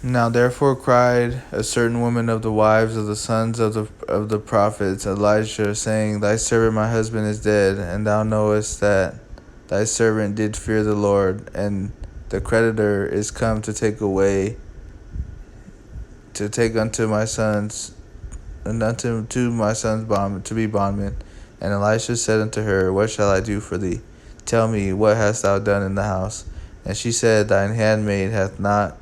Now therefore cried a certain woman of the wives of the sons of the prophets Elijah, saying, Thy servant my husband is dead, and thou knowest that thy servant did fear the Lord, and the creditor is come to take away to take unto my sons and unto to my sons bond to be bondmen. And Elisha said unto her, What shall I do for thee? Tell me, what hast thou done in the house? And she said, Thine handmaid hath not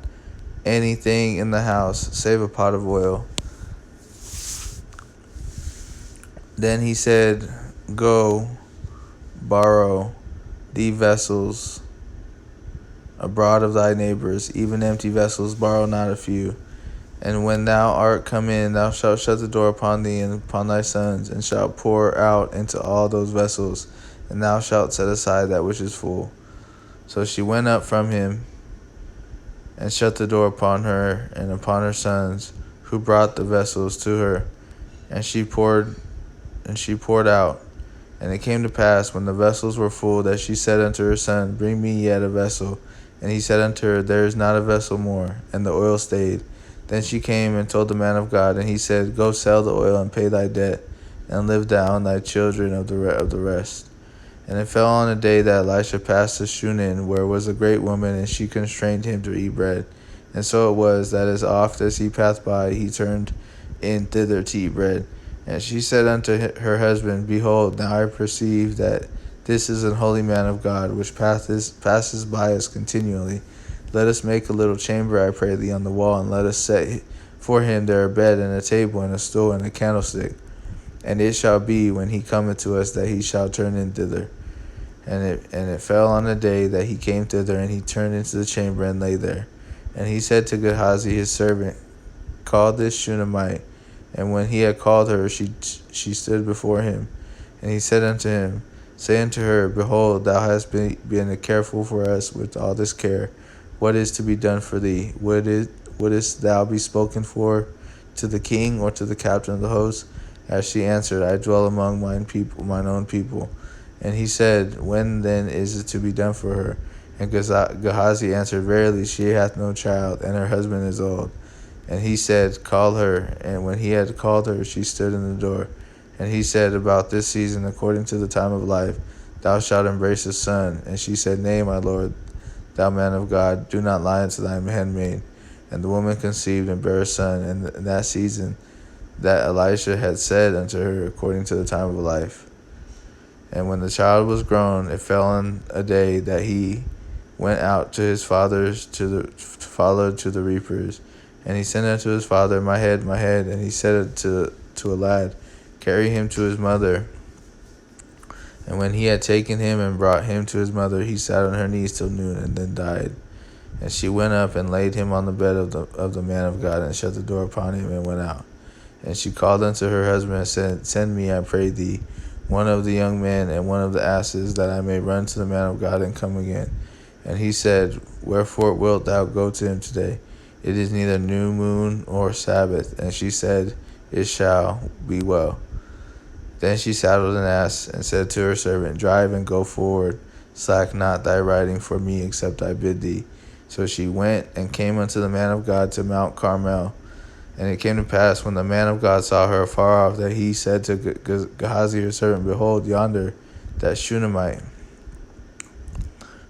anything in the house, save a pot of oil. Then he said, Go, borrow thee vessels abroad of thy neighbors, even empty vessels, borrow not a few. And when thou art come in, thou shalt shut the door upon thee and upon thy sons, and shalt pour out into all those vessels, and thou shalt set aside that which is full. So she went up from him, and shut the door upon her and upon her sons, who brought the vessels to her, and she poured out. And it came to pass, when the vessels were full, that she said unto her son, Bring me yet a vessel. And he said unto her, There is not a vessel more. And the oil stayed. Then she came and told the man of God, and he said, Go sell the oil and pay thy debt, and live down thy children of the rest. And it fell on a day that Elisha passed to Shunem, where was a great woman, and she constrained him to eat bread. And so it was, that as oft as he passed by, he turned in thither to eat bread. And she said unto her husband, Behold, now I perceive that this is an holy man of God, which passes by us continually. Let us make a little chamber, I pray thee, on the wall, and let us set for him there a bed, and a table, and a stool, and a candlestick. And it shall be, when he cometh to us, that he shall turn in thither. And it fell on the day that he came thither, and he turned into the chamber, and lay there. And he said to Gehazi his servant, Call this Shunammite. And when he had called her, she stood before him. And he said unto him, Say unto her, Behold, thou hast been careful for us with all this care. What is to be done for thee? Wouldest thou be spoken for to the king, or to the captain of the host? As she answered, I dwell among mine own people. And he said, When then is it to be done for her? And Gehazi answered, Verily, she hath no child, and her husband is old. And he said, Call her. And when he had called her, she stood in the door. And he said, About this season, according to the time of life, thou shalt embrace a son. And she said, Nay, my lord, thou man of God, do not lie unto thy handmaid. And the woman conceived and bare a son in that season that Elisha had said unto her, according to the time of life. And when the child was grown, it fell on a day that he went out to his fathers to follow to the reapers. And he said unto his father, My head, my head. And he said to a lad, Carry him to his mother. And when he had taken him and brought him to his mother, he sat on her knees till noon, and then died. And she went up and laid him on the bed of the man of God, and shut the door upon him, and went out. And she called unto her husband, and said, Send me, I pray thee, one of the young men and one of the asses, that I may run to the man of God and come again. And he said, Wherefore wilt thou go to him today? It is neither new moon or Sabbath. And she said, It shall be well. Then she saddled an ass, and said to her servant, Drive and go forward. Slack not thy riding for me, except I bid thee. So she went and came unto the man of God to Mount Carmel. And it came to pass, when the man of God saw her afar off, that he said to Gehazi her servant, Behold yonder that Shunammite.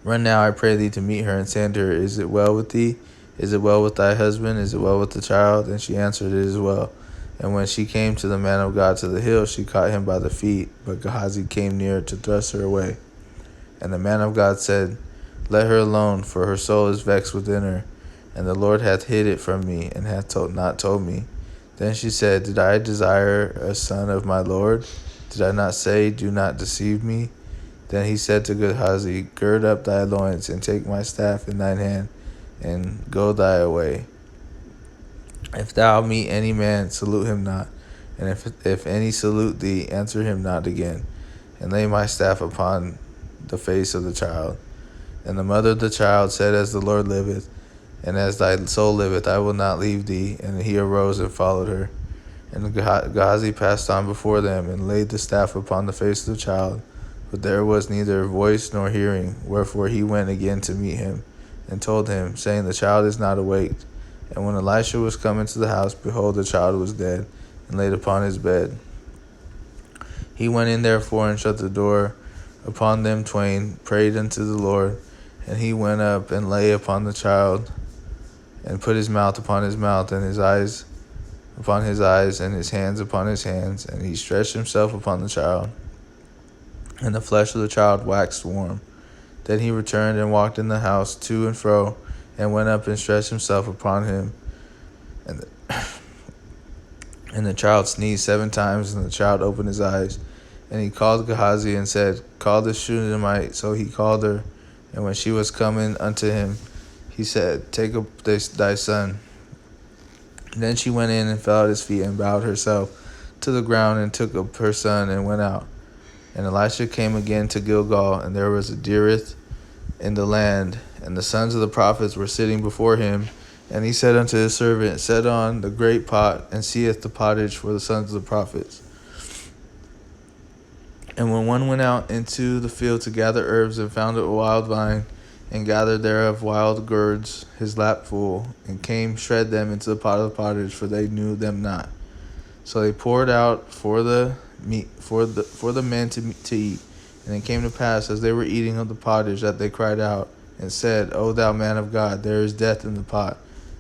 Run now, I pray thee, to meet her, and say unto her, Is it well with thee? Is it well with thy husband? Is it well with the child? And she answered, It is well. And when she came to the man of God to the hill, she caught him by the feet. But Gehazi came near to thrust her away. And the man of God said, Let her alone, for her soul is vexed within her. And the Lord hath hid it from me, and hath not told me. Then she said, Did I desire a son of my Lord? Did I not say, Do not deceive me? Then he said to Gehazi, Gird up thy loins, and take my staff in thine hand, and go thy way. If thou meet any man, salute him not. And if any salute thee, answer him not again. And lay my staff upon the face of the child. And the mother of the child said, As the Lord liveth, and as thy soul liveth, I will not leave thee. And he arose and followed her. And Gehazi passed on before them, and laid the staff upon the face of the child. But there was neither voice nor hearing. Wherefore he went again to meet him, and told him, saying, The child is not awaked. And when Elisha was come into the house, behold, the child was dead, and laid upon his bed. He went in therefore, and shut the door upon them twain, prayed unto the Lord. And he went up, and lay upon the child, and put his mouth upon his mouth, and his eyes upon his eyes, and his hands upon his hands. And he stretched himself upon the child, and the flesh of the child waxed warm. Then he returned and walked in the house to and fro, and went up and stretched himself upon him. And the child sneezed 7 times, and the child opened his eyes. And he called Gehazi and said, Call the Shunammite. So he called her, and when she was coming unto him, he said, Take up thy son. And then she went in and fell at his feet, and bowed herself to the ground, and took up her son, and went out. And Elisha came again to Gilgal, and there was a deereth in the land, and the sons of the prophets were sitting before him. And he said unto his servant, Set on the great pot, and seeth the pottage for the sons of the prophets. And when one went out into the field to gather herbs, and found a wild vine, and gathered thereof wild gourds, his lap full, and came, shred them into the pot of the pottage, for they knew them not. So they poured out for the meat for the men to eat. And it came to pass, as they were eating of the pottage, that they cried out, and said, O thou man of God, there is death in the pot.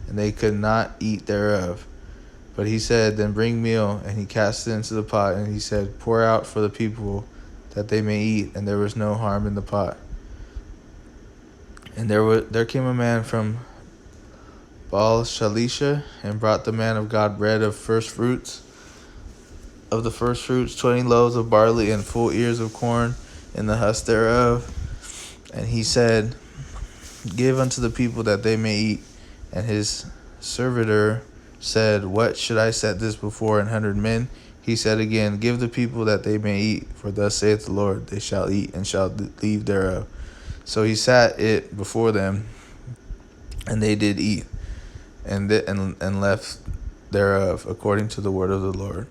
And they could not eat thereof. But he said, Then bring meal. And he cast it into the pot, and he said, Pour out for the people, that they may eat. And there was no harm in the pot. And there came a man from Baal Shalisha, and brought the man of God bread of the first fruits, 20 loaves of barley, and full ears of corn in the husk thereof. And he said, Give unto the people, that they may eat. And his servitor said, What should I set this before 100 men? He said again, Give the people, that they may eat. For thus saith the Lord, They shall eat, and shall leave thereof. So he sat it before them, and they did eat, and left thereof, according to the word of the Lord.